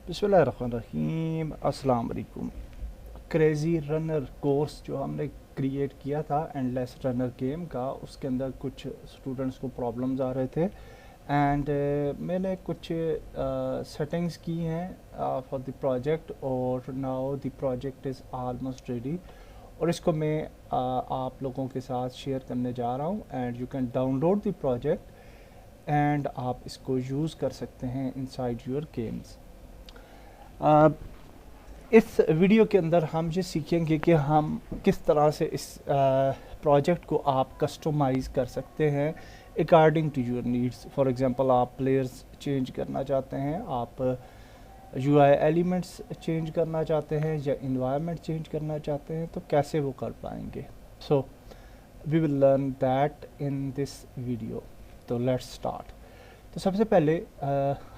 बिस्मिल्लाहिर्रहमानिर्रहीम। अस्सलाम वालेकुम। क्रेज़ी रनर कोर्स जो हमने क्रिएट किया था एंडलेस रनर गेम का, उसके अंदर कुछ स्टूडेंट्स को प्रॉब्लम्स आ रहे थे एंड मैंने कुछ सेटिंग्स की हैं फॉर द प्रोजेक्ट और now the project is almost ready और इसको मैं आप लोगों के साथ शेयर करने जा रहा हूँ and you can download the project and आप इसको यूज़ कर सकते हैं इनसाइड योर गेम्स। इस वीडियो के अंदर हम ये सीखेंगे कि हम किस तरह से इस प्रोजेक्ट को आप कस्टमाइज़ कर सकते हैं according to your needs. For example आप प्लेयर्स चेंज करना चाहते हैं, आप यूआई एलिमेंट्स चेंज करना चाहते हैं या इन्वायरमेंट चेंज करना चाहते हैं, तो कैसे वो कर पाएंगे। So we will learn that in this video. तो लेट्स स्टार्ट। तो सबसे पहले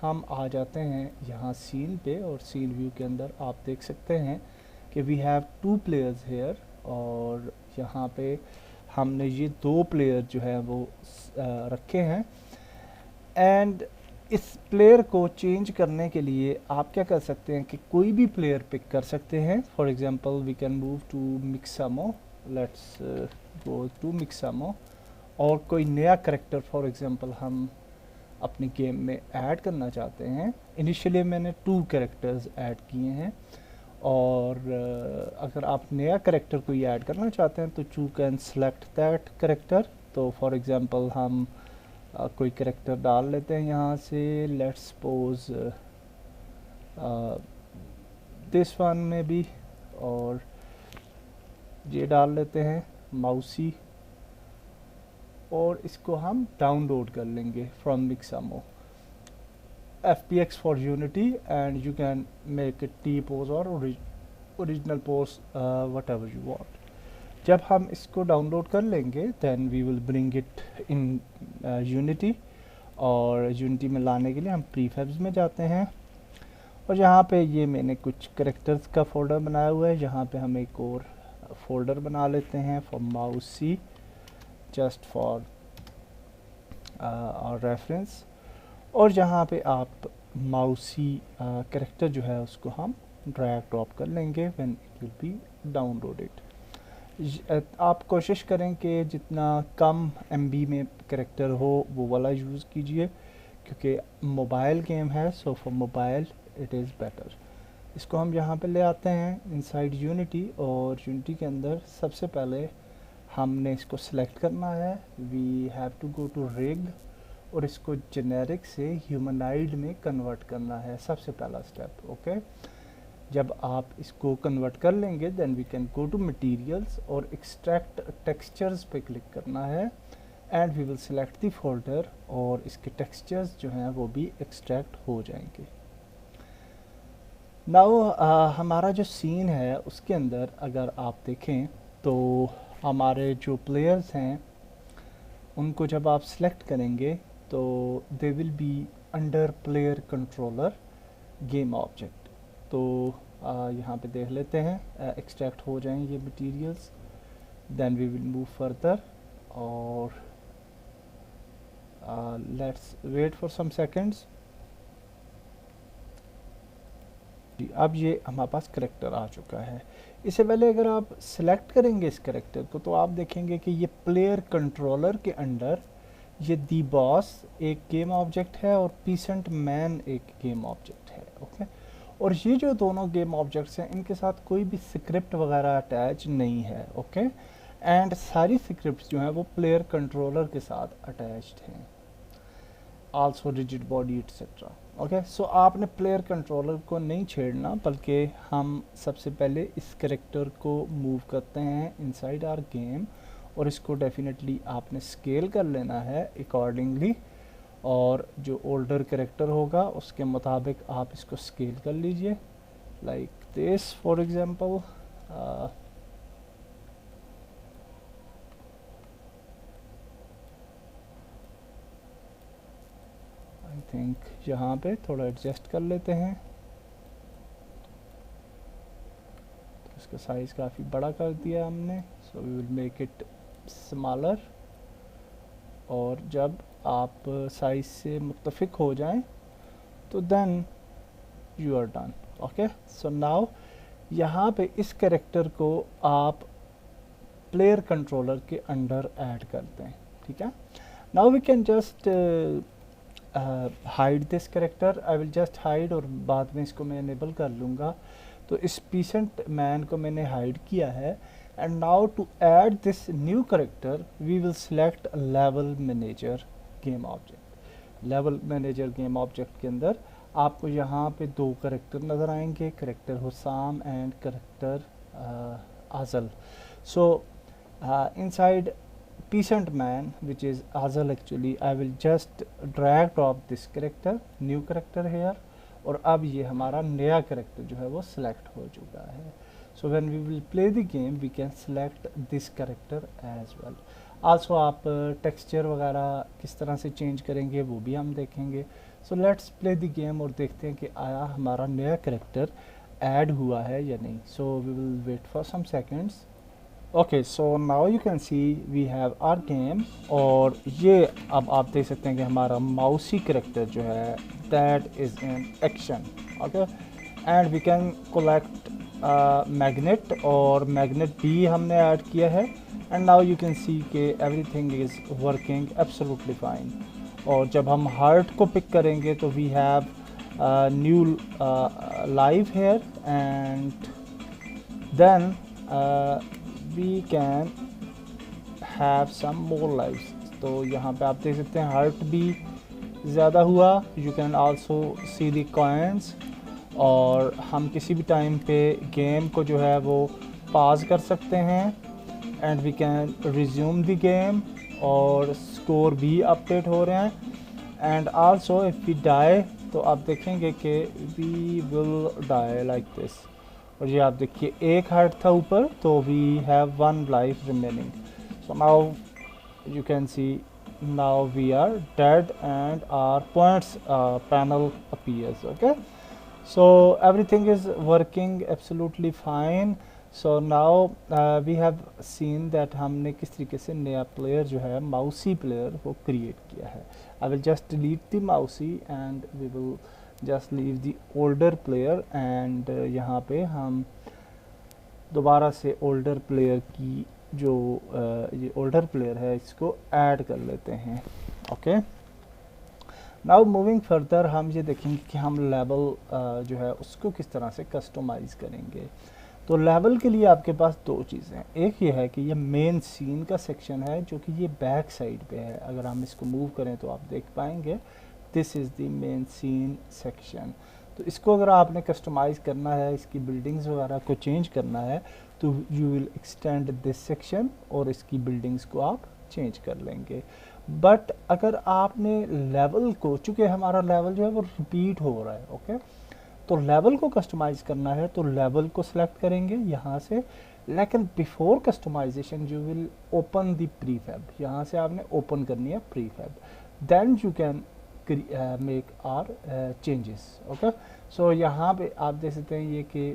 हम आ जाते हैं यहाँ सीन पे और सीन व्यू के अंदर आप देख सकते हैं कि वी हैव 2 प्लेयर्स हेयर और यहाँ पे हमने ये 2 प्लेयर जो है वो रखे हैं एंड इस प्लेयर को चेंज करने के लिए आप क्या कर सकते हैं कि कोई भी प्लेयर पिक कर सकते हैं। For example we can move to Mixamo, let's go to Mixamo और कोई नया करेक्टर फॉर एग्जांपल हम अपनी गेम में ऐड करना चाहते हैं। इनिशियली मैंने 2 कैरेक्टर्स ऐड किए हैं और अगर आप नया कैरेक्टर कोई ऐड करना चाहते हैं तो you can select that character. तो फॉर एग्जांपल हम कोई कैरेक्टर डाल लेते हैं यहाँ से, लेट्स सपोज दिस वन में भी, और ये डाल लेते हैं माउसी और इसको हम डाउनलोड कर लेंगे from Mixamo FPX for Unity and you can make it T pose और original pose whatever you want. जब हम इसको डाउनलोड कर लेंगे then we will bring it in Unity और यूनिटी में लाने के लिए हम प्रीफैब्स में जाते हैं और यहाँ पे ये मैंने कुछ करेक्टर्स का फोल्डर बनाया हुआ है। यहाँ पे हम एक और फोल्डर बना लेते हैं फॉर माउसी जस्ट फॉर और रेफरेंस और जहाँ पे आप माउसी कैरेक्टर जो है उसको हम ड्रैग ड्रॉप कर लेंगे when it will be downloaded. आप कोशिश करें कि जितना कम MB में कैरेक्टर हो वो वाला यूज़ कीजिए क्योंकि मोबाइल गेम है, so for mobile it is better. इसको हम यहाँ पे ले आते हैं इनसाइड यूनिटी और यूनिटी के अंदर सबसे पहले हमने इसको सिलेक्ट करना है। We have to go to rig और इसको जेनेरिक से ह्यूमनाइड में कन्वर्ट करना है, सबसे पहला स्टेप। ओके, जब आप इसको कन्वर्ट कर लेंगे then we can go to materials और एक्सट्रैक्ट टेक्सचर्स पे क्लिक करना है and we will select the folder और इसके टेक्सचर्स जो हैं वो भी एक्सट्रैक्ट हो जाएंगे। नाउ हमारा जो सीन है उसके अंदर अगर आप देखें तो हमारे जो प्लेयर्स हैं उनको जब आप सेलेक्ट करेंगे तो they will be under player controller game object. तो यहाँ पे देख लेते हैं एक्सट्रैक्ट हो जाएं ये materials, then we will move further और let's wait for some seconds. अब ये हमारे पास करेक्टर आ चुका है। इससे पहले अगर आप सिलेक्ट करेंगे इस करेक्टर को तो आप देखेंगे कि ये प्लेयर कंट्रोलर के अंडर ये दी बॉस एक गेम ऑब्जेक्ट है और पीसेंट मैन एक गेम ऑब्जेक्ट है। ओके, और ये जो दोनों गेम ऑब्जेक्ट्स हैं इनके साथ कोई भी स्क्रिप्ट वगैरह अटैच नहीं है। ओके, एंड सारी स्क्रिप्ट्स जो हैं वो प्लेयर कंट्रोलर के साथ अटैच्ड हैं, also rigid body etcetera. Okay, so आपने प्लेयर कंट्रोलर को नहीं छेड़ना बल्कि हम सबसे पहले इस कैरेक्टर को मूव करते हैं इनसाइड आवर गेम और इसको डेफिनेटली आपने स्केल कर लेना है अकॉर्डिंगली और जो ओल्डर कैरेक्टर होगा उसके मुताबिक आप इसको स्केल कर लीजिए like this for example. I think यहाँ पे थोड़ा एडजस्ट कर लेते हैं, तो इसका साइज़ काफ़ी बड़ा कर दिया हमने। So we will make it smaller और जब आप साइज़ से मुत्तफिक हो जाएं तो then you are done. Okay, so now यहाँ पे इस कैरेक्टर को आप प्लेयर कंट्रोलर के अंडर ऐड करते हैं, ठीक है। Now we can just hide this character, I will just hide, और बाद में इसको मैं इनेबल कर लूँगा। तो इस पीसेंट मैन को मैंने हाइड किया है। And now to add this new character we will select level manager game object. Level manager game object के अंदर आपको यहाँ पे दो कैरेक्टर नज़र आएंगे, कैरेक्टर हुसाम एंड कैरेक्टर आजल। सो inside peasant man, which is Azal actually, I will just drag drop this character, new character here, और अब ये हमारा नया कैरेक्टर जो है वो सिलेक्ट हो चुका है। So when we will play the game we can select this character as well. Also आप टेक्सचर वगैरह किस तरह से चेंज करेंगे वो भी हम देखेंगे। So let's play the game और देखते हैं कि आया हमारा नया कैरेक्टर ऐड हुआ है या नहीं। So we will wait for some seconds. Okay, so now you can see we have our game, और ये अब आप देख सकते हैं कि हमारा माउसी कैरेक्टर जो है that is in action. Okay, and we can collect magnet, और मैग्नेट भी हमने ऐड किया है। And now you can see कि everything is working absolutely fine. और जब हम हार्ट को पिक करेंगे तो we have new life here, and then we can have some more lives। तो यहाँ पे आप देख सकते हैं हार्ट भी ज़्यादा हुआ। You can also see the coins, और हम किसी भी टाइम पे गेम को जो है वो पाज कर सकते हैं, and we can resume the game, और स्कोर भी अपडेट हो रहे हैं। And also if we die तो आप देखेंगे कि we will die like this. और ये आप देखिए एक हार्ट था ऊपर, तो we have one life remaining. So now you can see now we are dead and our points panel appears. Okay, so everything is working absolutely fine. So now we have seen that हमने किस तरीके से नया player जो है माउसी player वो create किया है। I will just delete the Mousey and we will just leave the older player, and यहाँ पे हम दोबारा से ओल्डर प्लेयर की जो ये ओल्डर प्लेयर है इसको ऐड कर लेते हैं। ओके, नाउ मूविंग फर्दर हम ये देखेंगे कि हम लेवल जो है उसको किस तरह से कस्टमाइज़ करेंगे। तो लेवल के लिए आपके पास दो चीज़ें हैं। एक ये है कि ये मेन सीन का सेक्शन है जो कि ये बैक साइड पे है। अगर हम इसको मूव करें तो आप देख पाएंगे this is the main scene section. तो इसको अगर आपने कस्टमाइज़ करना है, इसकी बिल्डिंग्स वगैरह को चेंज करना है, तो you will extend this section और इसकी बिल्डिंग्स को आप चेंज कर लेंगे। बट अगर आपने लेवल को, चूँकि हमारा लेवल जो है वो रिपीट हो रहा है, ओके, तो लेवल को कस्टमाइज़ करना है तो लेवल को सिलेक्ट करेंगे यहाँ से। लेकिन before customization you will open the prefab, यहाँ से आपने ओपन करनी है prefab, then you can make our changes. Okay, so यहाँ पे आप देख सकते हैं ये कि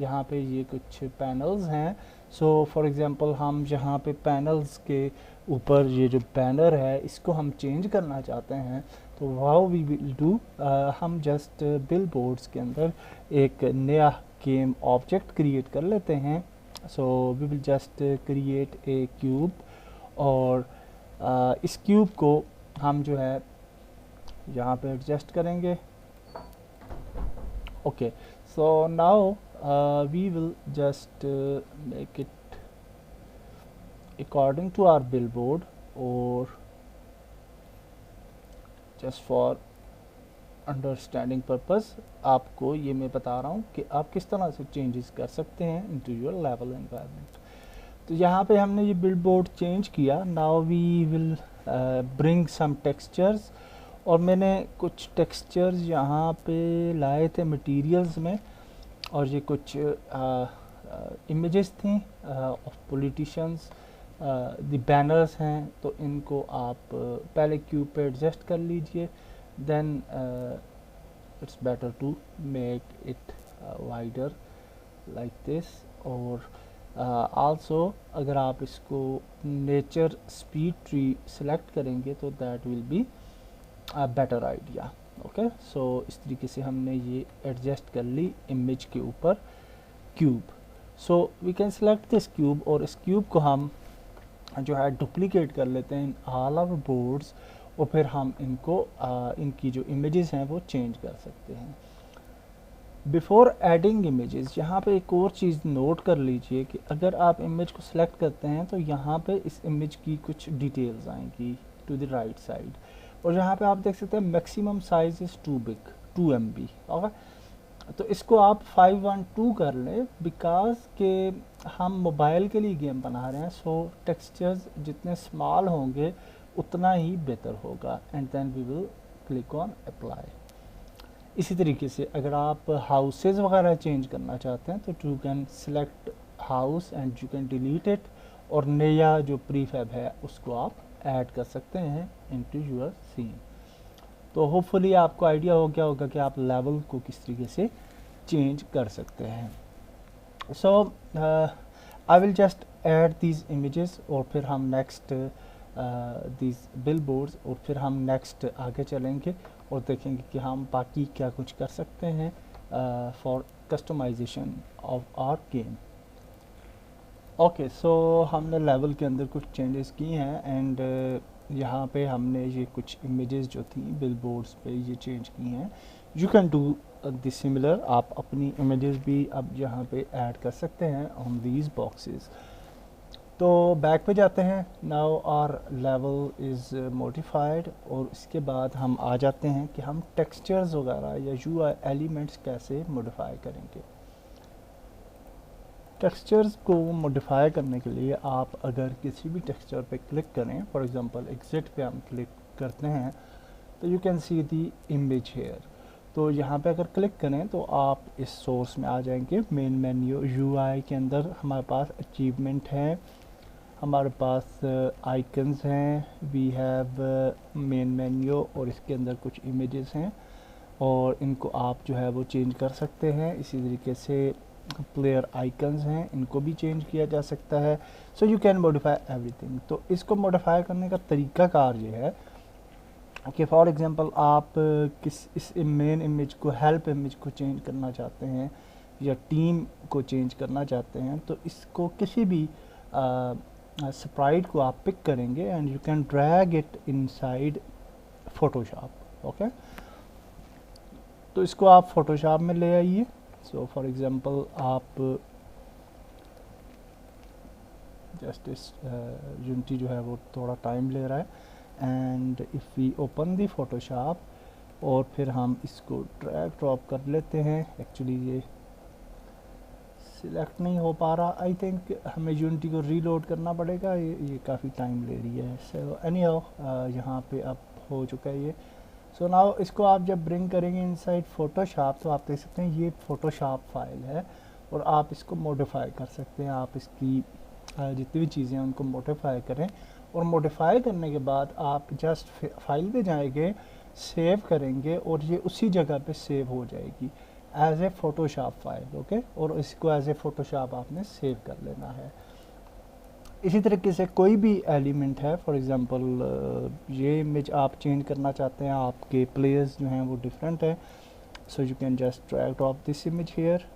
यहाँ पे ये कुछ पैनल्स हैं। सो फॉर एग्जांपल हम यहाँ पे पैनल्स के ऊपर ये जो बैनर है इसको हम चेंज करना चाहते हैं, तो हाउ वी विल डू, हम जस्ट बिल बोर्ड्स के अंदर एक नया गेम ऑब्जेक्ट क्रिएट कर लेते हैं। So we will just create a cube, और इस क्यूब को हम जो है यहाँ पे एडजस्ट करेंगे। Okay, so now we will just make it according to our billboard, और जस्ट फॉर अंडरस्टैंडिंग पर्पस आपको ये मैं बता रहा हूँ कि आप किस तरह से चेंजेस कर सकते हैं इनटू योर लेवल एनवायरनमेंट। तो यहाँ पे हमने ये बिल्ड बोर्ड चेंज किया। Now we will bring some textures, और मैंने कुछ टेक्सचर्स यहाँ पे लाए थे मटेरियल्स में, और ये कुछ इमेजेस थी ऑफ पॉलिटिशियंस, द बैनर्स हैं, तो इनको आप पहले क्यूब पे एडजस्ट कर लीजिए, then it's better to make it wider like this. और आल्सो अगर आप इसको नेचर स्पीड ट्री सेलेक्ट करेंगे तो that will be a better idea। Okay. So इस तरीके से हमने ये एडजस्ट कर ली इमेज के ऊपर cube. So we can select this cube और इस क्यूब को हम जो है डुप्लीकेट कर लेते हैं इन ऑल आवर बोर्ड्स और फिर हम इनको इनकी जो इमेजेस हैं वो चेंज कर सकते हैं। बिफोर एडिंग इमेजेस यहाँ पे एक और चीज़ नोट कर लीजिए कि अगर आप इमेज को सिलेक्ट करते हैं तो यहाँ पे इस इमेज की कुछ डिटेल्स आएंगी टू द राइट साइड और यहाँ पे आप देख सकते हैं maximum size is to big 2 MB। Okay, तो इसको आप 512 कर लें बिकॉज के हम मोबाइल के लिए गेम बना रहे हैं। सो टेक्सचर्स जितने स्मॉल होंगे उतना ही बेहतर होगा and then we will click on apply. इसी तरीके से अगर आप हाउसेज वगैरह चेंज करना चाहते हैं तो you can select house and you can delete it और नया जो प्रीफैब है उसको आप ऐड कर सकते हैं इनटू योर सीन। तो होपफुली आपको आइडिया हो गया होगा कि आप लेवल को किस तरीके से चेंज कर सकते हैं। So I will just add these images और फिर हम नेक्स्ट दीज बिलबोर्ड्स और फिर हम नेक्स्ट आगे चलेंगे और देखेंगे कि हम बाकी क्या कुछ कर सकते हैं for customization of our game. Okay, so हमने लेवल के अंदर कुछ चेंजेस किए हैं एंड यहाँ पे हमने ये कुछ इमेजेस जो थी बिलबोर्ड्स पे ये चेंज की हैं। You can do this similar, आप अपनी इमेजेस भी अब यहाँ पे ऐड कर सकते हैं ऑन दीज बॉक्सेस। तो बैक पे जाते हैं। Now our level is modified और इसके बाद हम आ जाते हैं कि हम टेक्सचर्स वगैरह या UI एलिमेंट्स कैसे मॉडिफाई करेंगे। टेक्सचर्स को मॉडिफाई करने के लिए आप अगर किसी भी टेक्सचर पे क्लिक करें, फॉर एग्जांपल एग्जिट पे हम क्लिक करते हैं तो you can see the image here. तो यहाँ पे अगर क्लिक करें तो आप इस सोर्स में आ जाएंगे। मेन मेन्यू UI के अंदर हमारे पास अचीवमेंट है, हमारे पास आइकन्स हैं, वी हैव मेन मेन्यू और इसके अंदर कुछ इमेजेस हैं और इनको आप जो है वो चेंज कर सकते हैं। इसी तरीके से प्लेयर आइकन्स हैं, इनको भी चेंज किया जा सकता है। So you can modify everything. तो इसको मॉडिफाई करने का तरीका कार ये है कि फॉर एग्जांपल आप इस मेन इमेज को हेल्प इमेज को चेंज करना चाहते हैं या टीम को चेंज करना चाहते हैं तो इसको किसी भी स्प्राइट को आप पिक करेंगे and you can drag it inside Photoshop. Okay, तो इसको आप फोटोशॉप में ले आइए। सो फॉर एग्जांपल आप जस्ट इस यूनिटी जो है वो थोड़ा टाइम ले रहा है and if we open the Photoshop और फिर हम इसको ड्रैग ड्रॉप कर लेते हैं। एक्चुअली ये सिलेक्ट नहीं हो पा रहा, आई थिंक हमें यूनिटी को रीलोड करना पड़ेगा, ये काफ़ी टाइम ले रही है। सो एनीहाउ यहाँ पे अब हो चुका है ये। सो नाउ इसको आप जब ब्रिंग करेंगे इनसाइड फोटोशॉप तो आप देख सकते हैं ये फोटोशॉप फाइल है और आप इसको मॉडिफाई कर सकते हैं। आप इसकी जितनी भी चीज़ें हैं उनको मॉडिफाई करें और मॉडिफाई करने के बाद आप जस्ट फाइल पे जाएंगे, सेव करेंगे और ये उसी जगह पे सेव हो जाएगी as a Photoshop file. Okay, और इसको एज ए फ़ोटोशॉप आपने सेव कर लेना है। इसी तरीके से कोई भी एलिमेंट है, फॉर एग्जांपल ये इमेज आप चेंज करना चाहते हैं, आपके प्लेयर्स जो हैं वो डिफरेंट है, so you can just drag drop this image here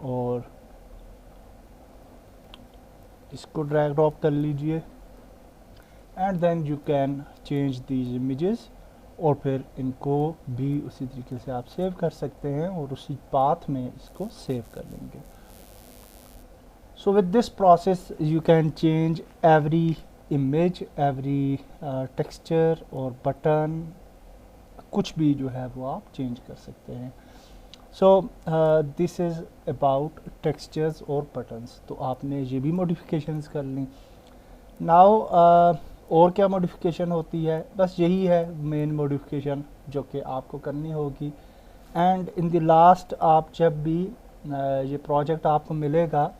और इसको ड्रैग ड्रॉप कर लीजिए and then you can change these images और फिर इनको भी उसी तरीके से आप सेव कर सकते हैं और उसी पाथ में इसको सेव कर लेंगे। So with this process you can change every image, every texture और button, कुछ भी जो है वो आप change कर सकते हैं। So this is about textures और buttons। तो आपने ये भी modifications कर ली। Now और क्या modification होती है, बस यही है main modification जो कि आपको करनी होगी। And in the last आप जब भी ये project आपको मिलेगा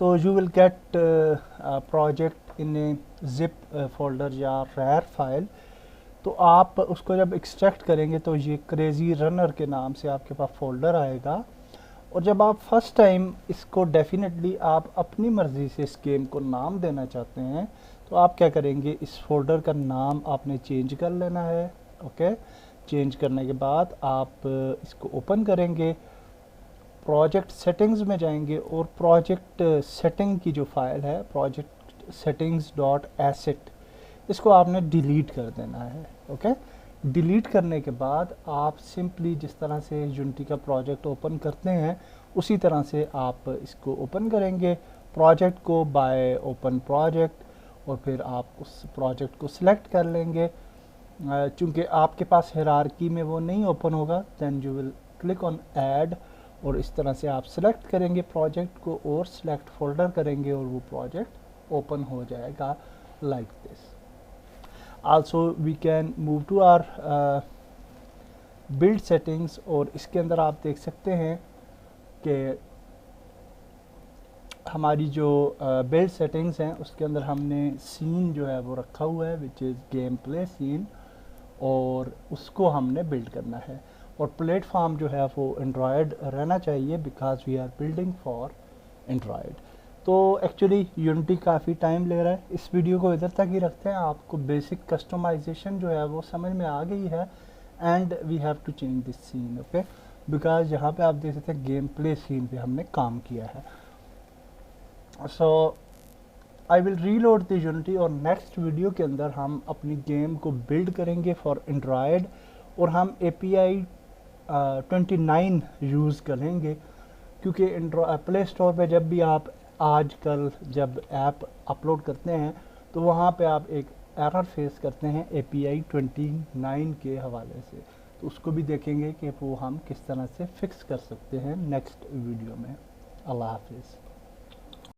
तो you will get project in A zip folder या रैर फाइल। तो आप उसको जब एक्सट्रैक्ट करेंगे तो ये क्रेज़ी रनर के नाम से आपके पास फ़ोल्डर आएगा और जब आप फर्स्ट टाइम इसको डेफिनेटली आप अपनी मर्ज़ी से इस गेम को नाम देना चाहते हैं तो आप क्या करेंगे, इस फोल्डर का नाम आपने चेंज कर लेना है। ओके, चेंज करने के बाद आप इसको ओपन करेंगे, प्रोजेक्ट सेटिंग्स में जाएंगे और प्रोजेक्ट सेटिंग की जो फाइल है प्रोजेक्ट सेटिंग्स डॉट एसेट, इसको आपने डिलीट कर देना है। ओके, डिलीट करने के बाद आप सिंपली जिस तरह से यूनिटी का प्रोजेक्ट ओपन करते हैं उसी तरह से आप इसको ओपन करेंगे, प्रोजेक्ट को बाय ओपन प्रोजेक्ट, और फिर आप उस प्रोजेक्ट को सिलेक्ट कर लेंगे। चूँकि आपके पास हायरार्की में वो नहीं ओपन होगा, then you will click on add, और इस तरह से आप सिलेक्ट करेंगे प्रोजेक्ट को और सिलेक्ट फोल्डर करेंगे और वो प्रोजेक्ट ओपन हो जाएगा like this. Also we can move to our build settings, और इसके अंदर आप देख सकते हैं कि हमारी जो बिल्ड सेटिंग्स हैं उसके अंदर हमने सीन जो है वो रखा हुआ है which is gameplay scene, और उसको हमने बिल्ड करना है। और प्लेटफॉर्म जो है वो एंड्रॉयड रहना चाहिए because we are building for Android. तो एक्चुअली यूनिटी काफ़ी टाइम ले रहा है, इस वीडियो को इधर तक ही रखते हैं। आपको बेसिक कस्टमाइजेशन जो है वो समझ में आ गई है, and we have to change this scene. Okay, because यहाँ पे आप देख सकते हैं गेम प्ले सीन पे हमने काम किया है। So I will reload the Unity, और नेक्स्ट वीडियो के अंदर हम अपनी गेम को बिल्ड करेंगे फॉर एंड्रॉयड, और हम API 29 यूज़ करेंगे, क्योंकि प्ले स्टोर पे जब भी आप आजकल जब ऐप अपलोड करते हैं तो वहाँ पे आप एक एरर फेस करते हैं API 29 के हवाले से, तो उसको भी देखेंगे कि वो हम किस तरह से फिक्स कर सकते हैं नेक्स्ट वीडियो में। अल्लाह हाफिज़।